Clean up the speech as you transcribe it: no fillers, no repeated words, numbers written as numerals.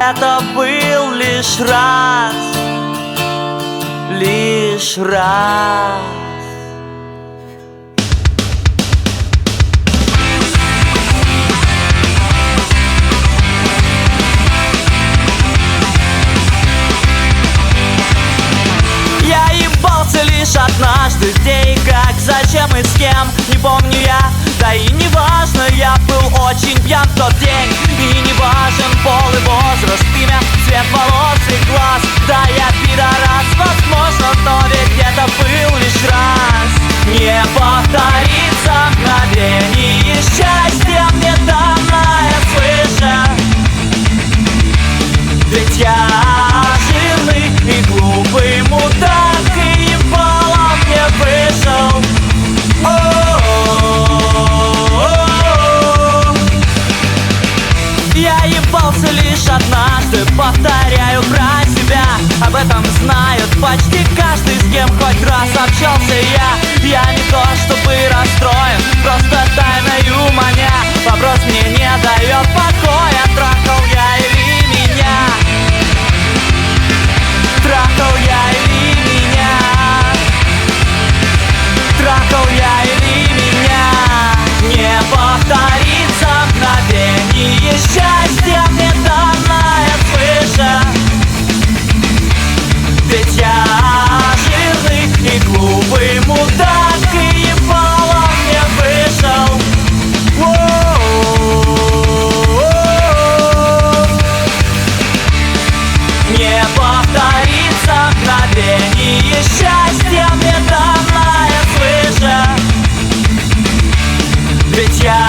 Это был лишь раз, лишь раз. Я ебался лишь однажды, где и как, зачем и с кем, не помню я. Да и не важно, я был очень пьян в тот день. И не важен пол и возраст, имя, цвет волос и глаз. Да, я пидорас, возможно, но ведь это был лишь раз. Не повторится мгновение счастья мне данное свыше. Ведь я жирный и глупый мудак, и ебало мне вышел. Я ебался лишь однажды, повторяю про себя. Об этом знают почти каждый, с кем хоть раз общался я. Я не то чтобы расстроен, просто тайною маня. Вопрос мне не дает покоя, трахал я или меня. Трахал я или меня. Трахал я или меня. Не повторится мгновение счастья мне данное свыше. Ведь я жирный и глупый мудак, и ебало мне вышел. Не повторится мгновение счастья мне данное свыше. Ведь я